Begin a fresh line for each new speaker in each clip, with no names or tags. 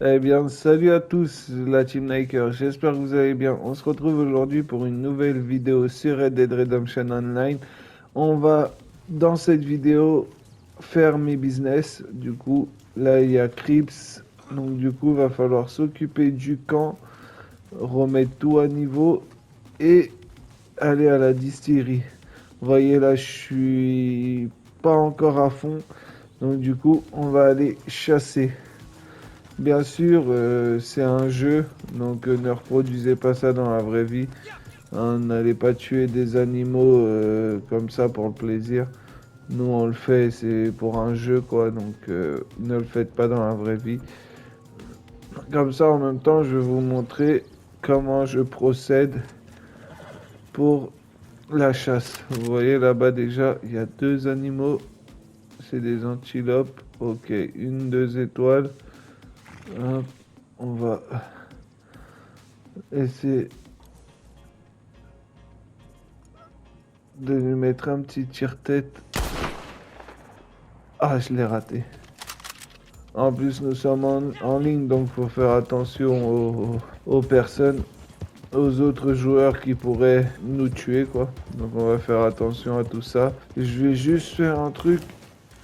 Eh bien, salut à tous, la Team Niker. J'espère que vous allez bien. On se retrouve aujourd'hui pour une nouvelle vidéo sur Red Dead Redemption Online. On va, dans cette vidéo, faire mes business. Du coup, là, il y a Crips. Donc, du coup, va falloir s'occuper du camp, remettre tout à niveau et aller à la distillerie. Vous voyez, là, je suis pas encore à fond. Donc, du coup, on va aller chasser. Bien sûr, c'est un jeu, donc ne reproduisez pas ça dans la vraie vie. Hein, n'allez pas tuer des animaux comme ça pour le plaisir. Nous, on le fait, c'est pour un jeu, quoi, donc ne le faites pas dans la vraie vie. Comme ça, en même temps, je vais vous montrer comment je procède pour la chasse. Vous voyez là-bas déjà, il y a deux animaux, c'est des antilopes. Ok, une, deux étoiles. Hop, on va essayer de lui mettre un petit tire-tête. Ah, je l'ai raté. En plus, nous sommes en ligne, donc faut faire attention aux personnes, aux autres joueurs qui pourraient nous tuer, quoi. Donc on va faire attention à tout ça. Je vais juste faire un truc.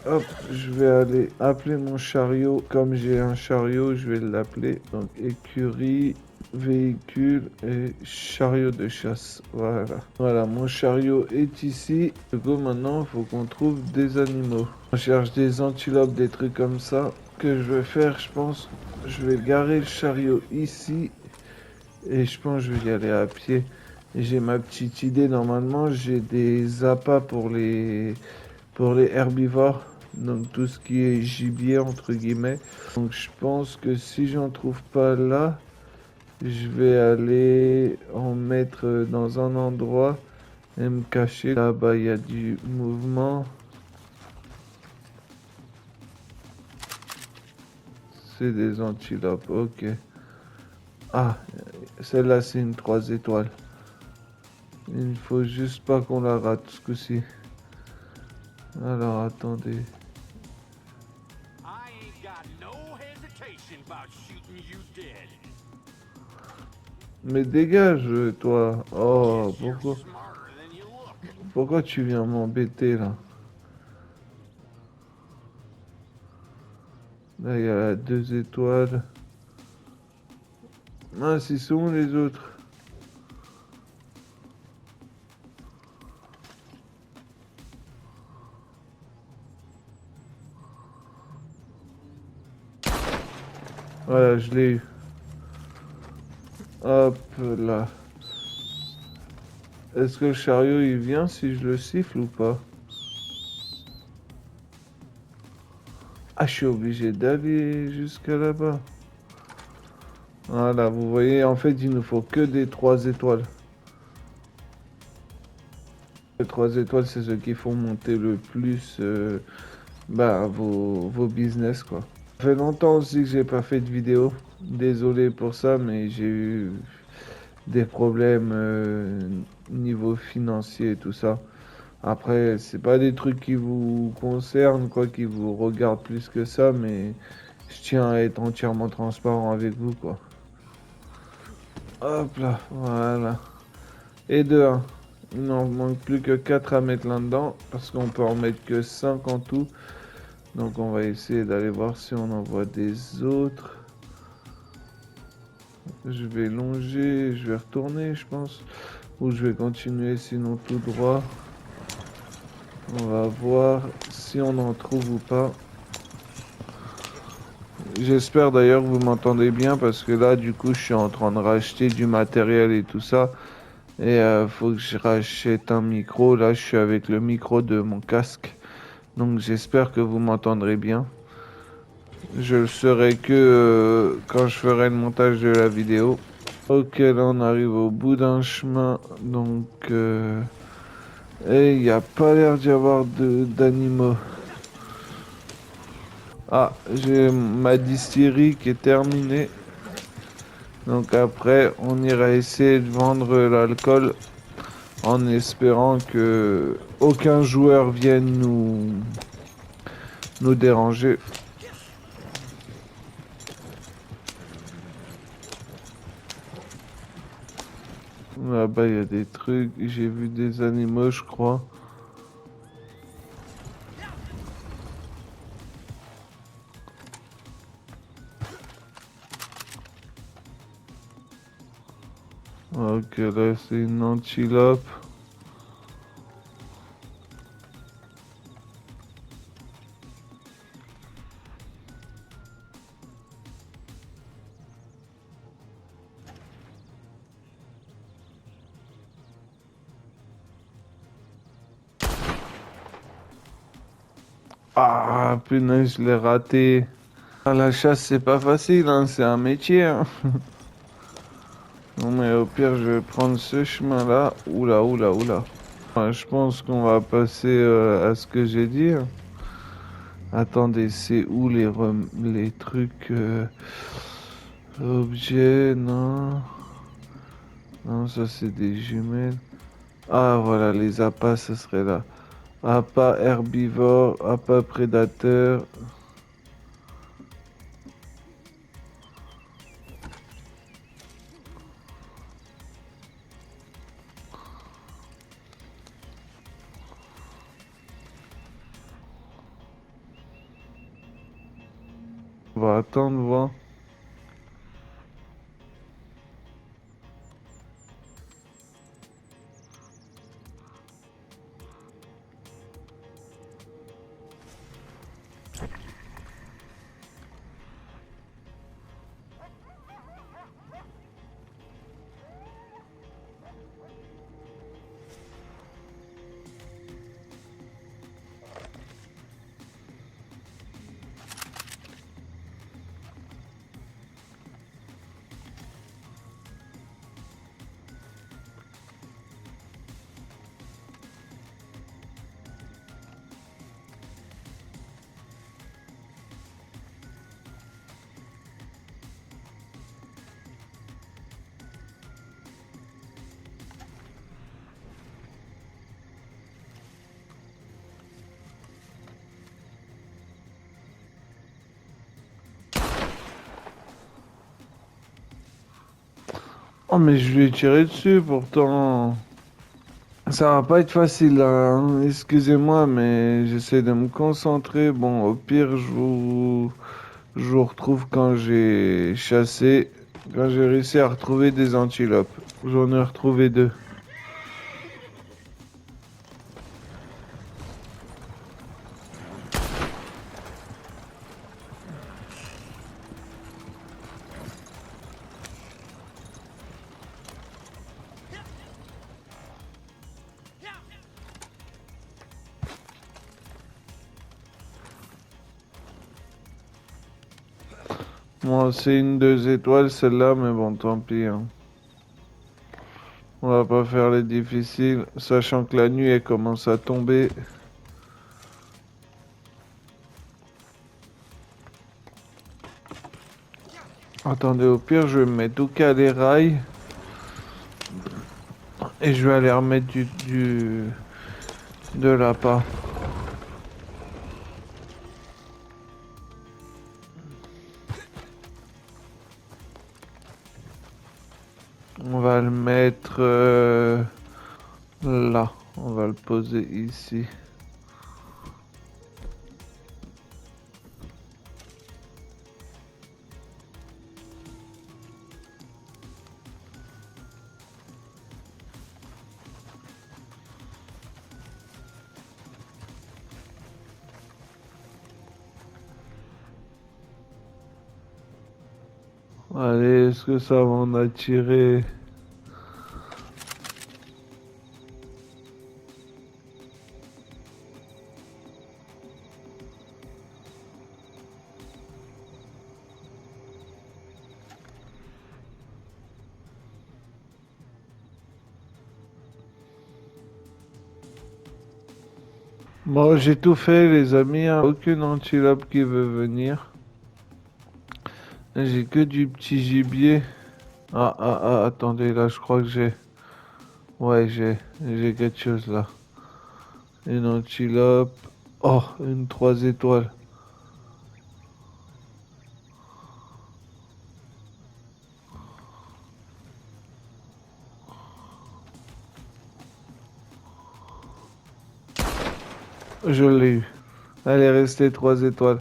Hop, je vais aller appeler mon chariot. Comme j'ai un chariot, je vais l'appeler. Donc écurie, véhicule et chariot de chasse. Voilà. Voilà, mon chariot est ici. Du coup, maintenant, il faut qu'on trouve des animaux. On cherche des antilopes, des trucs comme ça. Que je vais faire, je pense, je vais garer le chariot ici. Et je pense que je vais y aller à pied. J'ai ma petite idée. Normalement, j'ai des appâts pour les herbivores, donc tout ce qui est gibier entre guillemets. Donc je pense que si j'en trouve pas là, je vais aller en mettre dans un endroit et me cacher. Là-bas, il y a du mouvement. C'est des antilopes, ok. Ah, celle-là, c'est une 3 étoiles. Il faut juste pas qu'on la rate ce coup-ci. Alors, attendez. Mais dégage, toi. Oh, pourquoi tu viens m'embêter là? Là, il y a 2 étoiles. Ah, ils sont où les autres? Voilà, je l'ai eu. Hop là. Est-ce que le chariot il vient si je le siffle ou pas? Ah, je suis obligé d'aller jusqu'à là-bas. Voilà, vous voyez, en fait, il nous faut que des 3 étoiles. Les 3 étoiles, c'est ceux qui font monter le plus bah, vos business, quoi. Ça fait longtemps aussi que j'ai pas fait de vidéo. Désolé pour ça, mais j'ai eu des problèmes niveau financier et tout ça. Après, c'est pas des trucs qui vous concernent, quoi, qui vous regardent plus que ça, mais je tiens à être entièrement transparent avec vous, quoi. Hop là, voilà. Et de 1. Il n'en manque plus que 4 à mettre là-dedans, parce qu'on peut en mettre que 5 en tout. Donc on va essayer d'aller voir si on en voit des autres. Je vais longer, je vais retourner, je pense. Ou je vais continuer sinon tout droit. On va voir si on en trouve ou pas. J'espère d'ailleurs que vous m'entendez bien parce que là du coup je suis en train de racheter du matériel et tout ça. Et faut que je rachète un micro. Là je suis avec le micro de mon casque. Donc j'espère que vous m'entendrez bien. Je le saurai que quand je ferai le montage de la vidéo. Ok, là on arrive au bout d'un chemin. Donc et il n'y a pas l'air d'y avoir d'animaux. Ah, j'ai ma distillerie qui est terminée. Donc après, on ira essayer de vendre l'alcool en espérant que aucun joueur vienne nous déranger. Là-bas, il y a des trucs. J'ai vu des animaux, je crois. Ok, là, c'est une antilope. Ah, punaise, je l'ai raté. Ah, la chasse, c'est pas facile, hein, c'est un métier, hein. Non, mais au pire, je vais prendre ce chemin-là. Oula, oula, oula. Ouais, je pense qu'on va passer à ce que j'ai dit, hein. Attendez, c'est où les trucs objets, non. Non, ça c'est des jumelles. Ah voilà, les appâts, ce serait là. Appât herbivore, appât prédateur. On va attendre voir. Oh mais je lui ai tiré dessus pourtant. Ça va pas être facile là, hein. Excusez-moi, mais j'essaie de me concentrer. Bon, au pire, je vous retrouve quand j'ai chassé, quand j'ai réussi à retrouver des antilopes. J'en ai retrouvé deux. Moi, c'est une 2 étoiles celle-là, mais bon, tant pis, hein. On va pas faire les difficiles, sachant que la nuit elle commence à tomber. Attendez, au pire, je vais me mettre au cas les rails et je vais aller remettre de l'appât. On va le mettre là. On va le poser ici. Allez, est-ce que ça va en attirer? Bon, j'ai tout fait, les amis, hein. Aucune antilope qui veut venir. J'ai que du petit gibier. Attendez, là, je crois que j'ai. Ouais, j'ai quelque chose là. Une antilope. Oh, une 3 étoiles. Je l'ai eu. Elle est restée 3 étoiles.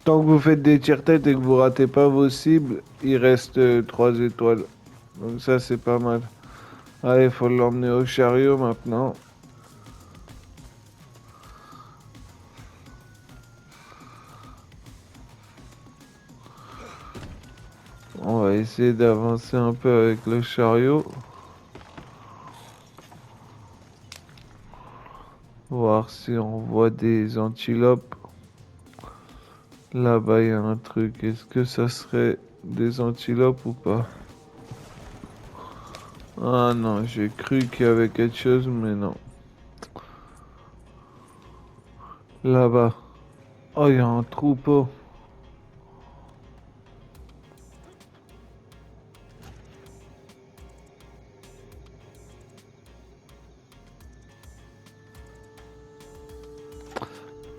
Tant que vous faites des tire-têtes et que vous ratez pas vos cibles, il reste 3 étoiles. Donc ça, c'est pas mal. Allez, il faut l'emmener au chariot maintenant. On va essayer d'avancer un peu avec le chariot. Voir si on voit des antilopes. Là-bas, il y a un truc. Est-ce que ça serait des antilopes ou pas? Ah non, j'ai cru qu'il y avait quelque chose, mais non. Là-bas. Oh, il y a un troupeau.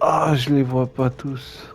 Ah, je les vois pas tous.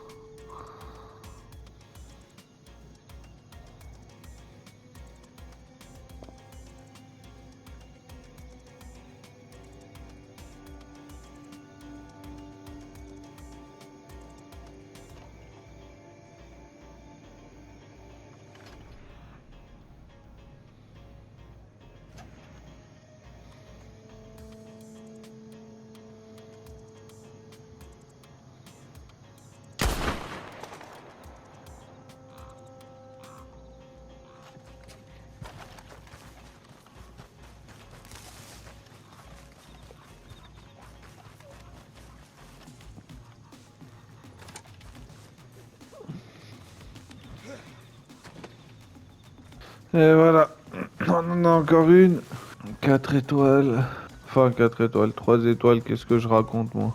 Et voilà. On en a encore une. 4 étoiles. Enfin, 4 étoiles. 3 étoiles. Qu'est-ce que je raconte, moi?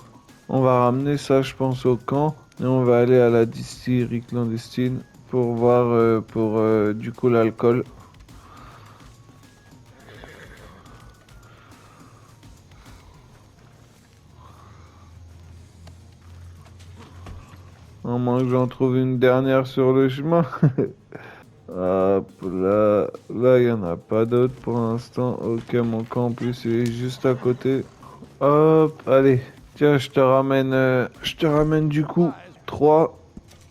On va ramener ça, je pense, au camp. Et on va aller à la distillerie clandestine pour voir du coup l'alcool. À moins que j'en trouve une dernière sur le chemin. Hop, là, il n'y en a pas d'autres pour l'instant. Ok, mon camp en plus, il est juste à côté. Hop, allez. Tiens, je te ramène du coup 3,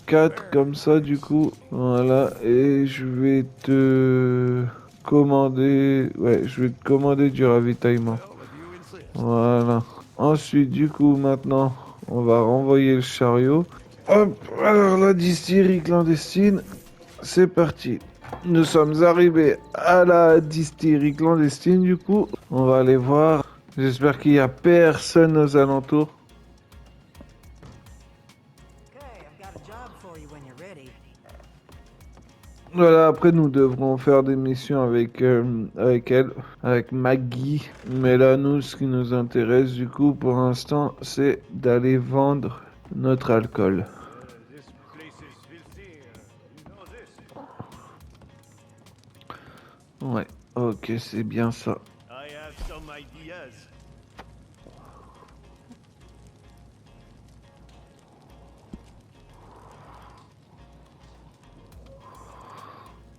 4 comme ça du coup. Voilà, et je vais te commander. Ouais, je vais te commander du ravitaillement. Voilà. Ensuite, du coup, maintenant, on va renvoyer le chariot. Hop, alors la distillerie clandestine, c'est parti. Nous sommes arrivés à la distillerie clandestine du coup. On va aller voir. J'espère qu'il n'y a personne aux alentours. Voilà, après nous devrons faire des missions avec elle, avec Maggie. Mais là, nous, ce qui nous intéresse du coup pour l'instant, c'est d'aller vendre notre alcool. Ouais, ok, c'est bien ça.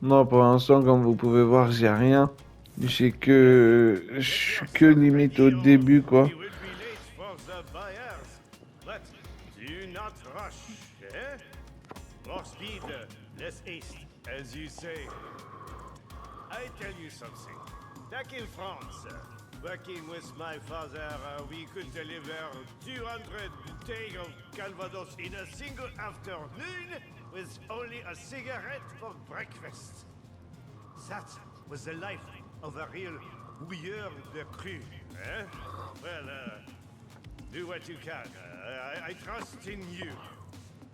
Non, pour l'instant, comme vous pouvez voir, j'ai rien. Je suis que limite au début, quoi.
I tell you something. Back in France, working with my father, we could deliver 200 days of Calvados in a single afternoon with only a cigarette for breakfast. That was the life of a real bouilleur de cru, eh? Well, do what you can. I trust in you.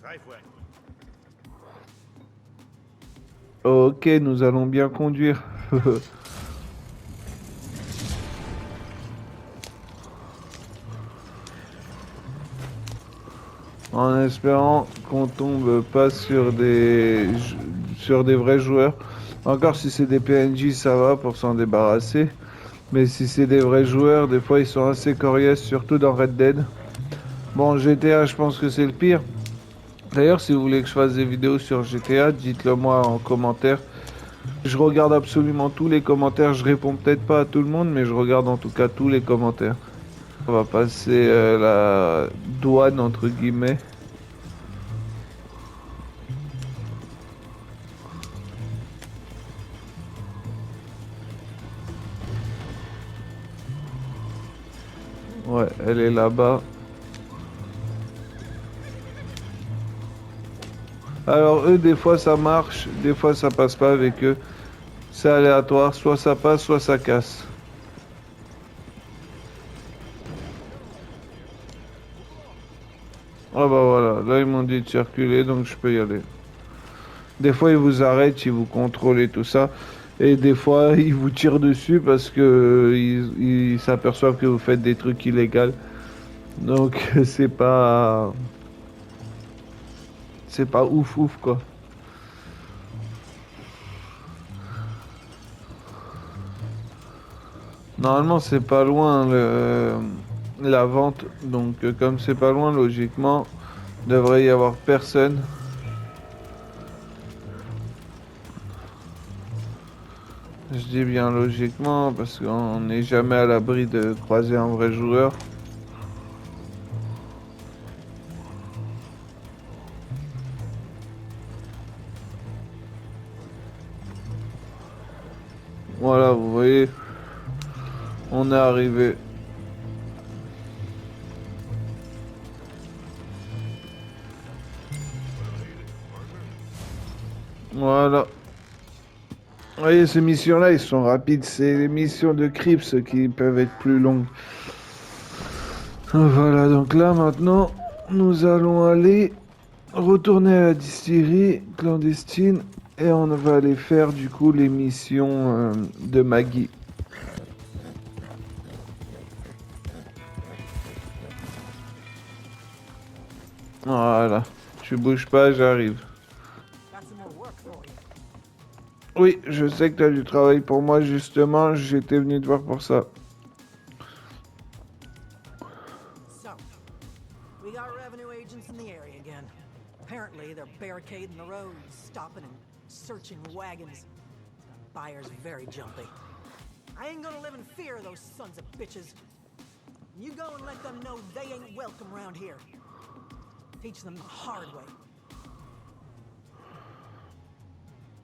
Drive well.
Ok, nous allons bien conduire. En espérant qu'on tombe pas sur des vrais joueurs. Encore si c'est des PNJ, ça va pour s'en débarrasser. Mais si c'est des vrais joueurs, des fois ils sont assez coriaces, surtout dans Red Dead. Bon, GTA, je pense que c'est le pire. D'ailleurs, si vous voulez que je fasse des vidéos sur GTA, dites-le moi en commentaire. Je regarde absolument tous les commentaires. Je réponds peut-être pas à tout le monde, mais je regarde en tout cas tous les commentaires. On va passer la douane entre guillemets. Ouais, elle est là-bas. Alors eux, des fois ça marche, des fois ça passe pas avec eux. C'est aléatoire, soit ça passe, soit ça casse. Ah bah voilà, là ils m'ont dit de circuler, donc je peux y aller. Des fois ils vous arrêtent, ils vous contrôlent et tout ça. Et des fois ils vous tirent dessus parce que ils s'aperçoivent que vous faites des trucs illégaux. Donc c'est pas ouf ouf quoi. Normalement c'est pas loin la vente, donc comme c'est pas loin logiquement, devrait y avoir personne. Je dis bien logiquement parce qu'on n'est jamais à l'abri de croiser un vrai joueur. Voilà, vous voyez, on est arrivé. Voilà. Vous voyez, ces missions-là, ils sont rapides. C'est les missions de Crips qui peuvent être plus longues. Voilà, donc là, maintenant, nous allons aller retourner à la distillerie clandestine et on va aller faire, du coup, les missions de Maggie. Voilà. Tu bouges pas, j'arrive. Oui, je sais que tu as du travail pour moi, justement. J'étais venu te voir pour ça.
So, we got revenue agents in the area again. Apparently, they're barricading the roads, stopping and searching wagons. The buyer's very jumpy. I ain't gonna live in fear of those sons of bitches. You go and let them know they ain't welcome around here. Teach them the hard way.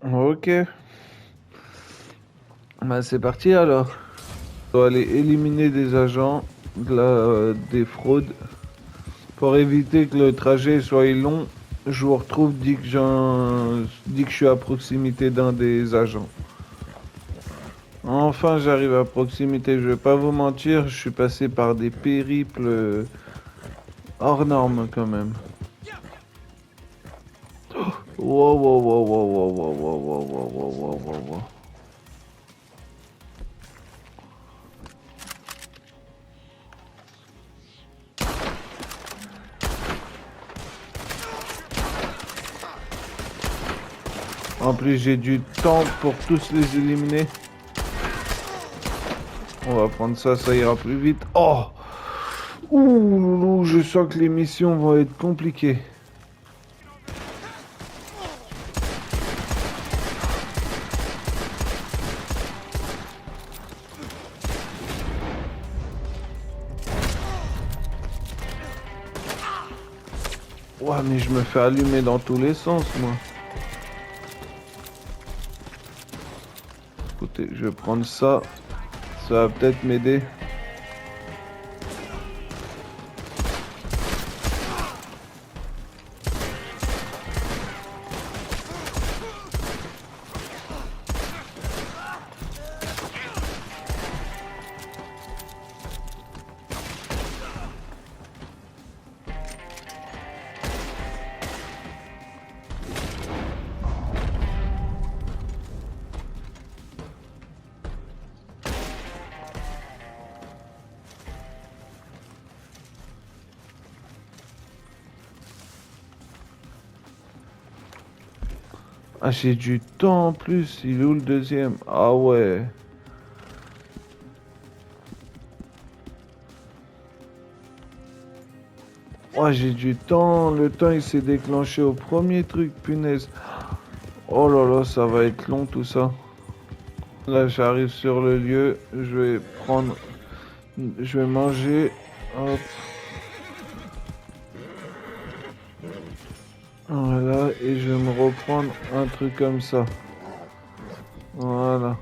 Ok. Bah c'est parti alors. On doit aller éliminer des agents, des fraudes. Pour éviter que le trajet soit long, je vous retrouve dès que je suis à proximité d'un des agents. Enfin j'arrive à proximité, je vais pas vous mentir, je suis passé par des périples hors normes quand même. Wow, wow, wow, wow, wow, wow, wow, wow, wow, wow, wow, wow. En plus, j'ai du temps pour tous les éliminer. On va prendre ça, ça ira plus vite. Oh! Ouh, je sens que les missions vont être compliquées. Ouais, mais je me fais allumer dans tous les sens, moi. Écoutez, je vais prendre ça. Ça va peut-être m'aider. Ah, j'ai du temps en plus. Il est où le deuxième? Ah ouais. Oh, j'ai du temps. Le temps, il s'est déclenché au premier truc, punaise. Oh là là, ça va être long tout ça. Là, j'arrive sur le lieu. Je vais manger. Hop. Voilà, et je vais me reprendre un truc comme ça. Voilà.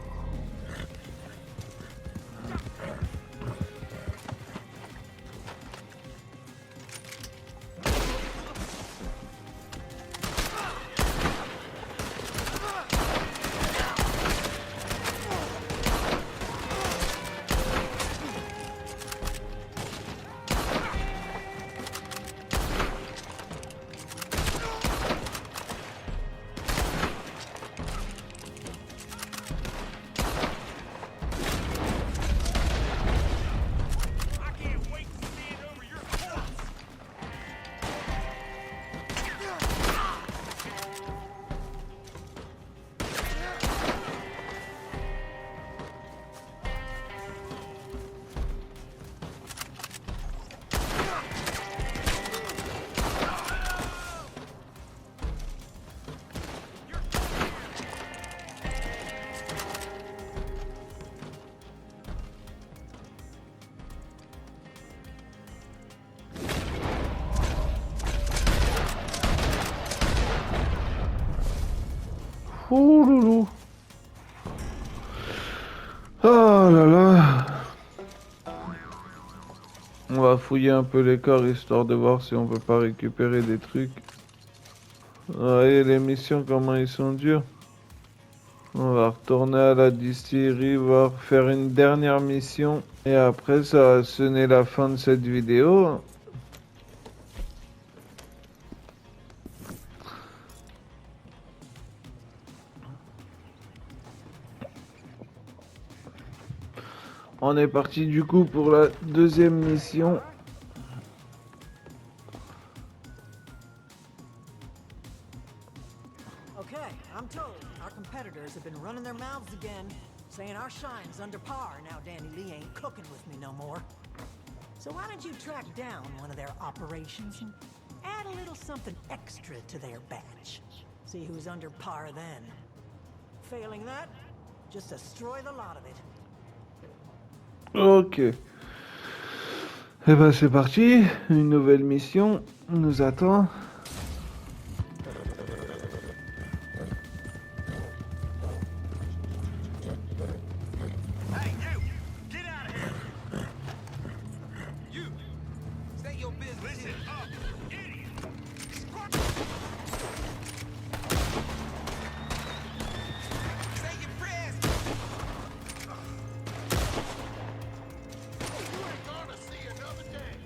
Oh loulou. Oh là là. On va fouiller un peu les corps histoire de voir si on peut pas récupérer des trucs. Voyez les missions comment ils sont durs. On va retourner à la distillerie, voir faire une dernière mission. Et après ça va sonner la fin de cette vidéo. On est parti du coup pour la deuxième mission.
Okay, I'm told our competitors have been running their mouths again, saying our shine's under par now Danny Lee ain't cooking with me no more. So why don't you track down one of their operations and add a little something extra to their batch? See who's under par then. Failing that, just destroy the lot of it.
Ok. Et ben c'est parti. Une nouvelle mission nous attend.
Hey, you! Get out of here! You! State your business. Listen up, idiot! Say your prayers!
You ain't gonna see another day.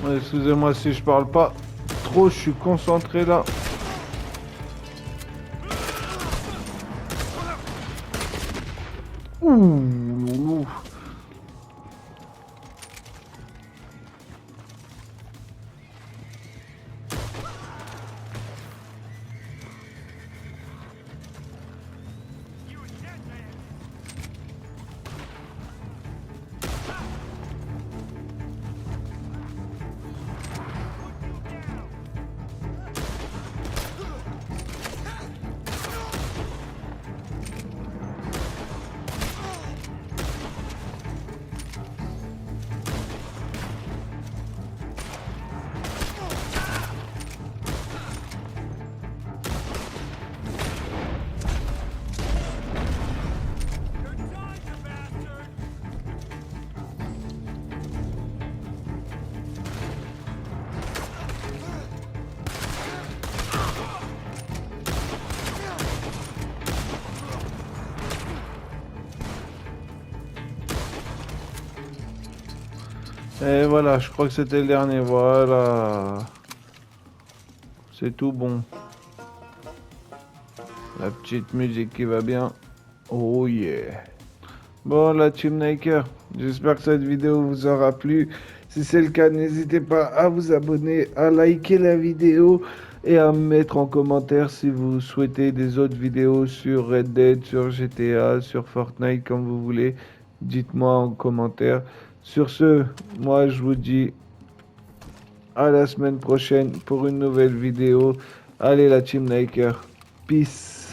Excusez-moi si je parle pas trop, je suis concentré là. Ouh. Et voilà, je crois que c'était le dernier. Voilà. C'est tout bon. La petite musique qui va bien. Oh yeah. Bon, la Team Naker, j'espère que cette vidéo vous aura plu. Si c'est le cas, n'hésitez pas à vous abonner, à liker la vidéo et à me mettre en commentaire si vous souhaitez des autres vidéos sur Red Dead, sur GTA, sur Fortnite, comme vous voulez. Dites-moi en commentaire. Sur ce, moi je vous dis à la semaine prochaine pour une nouvelle vidéo. Allez la Team Naker, peace.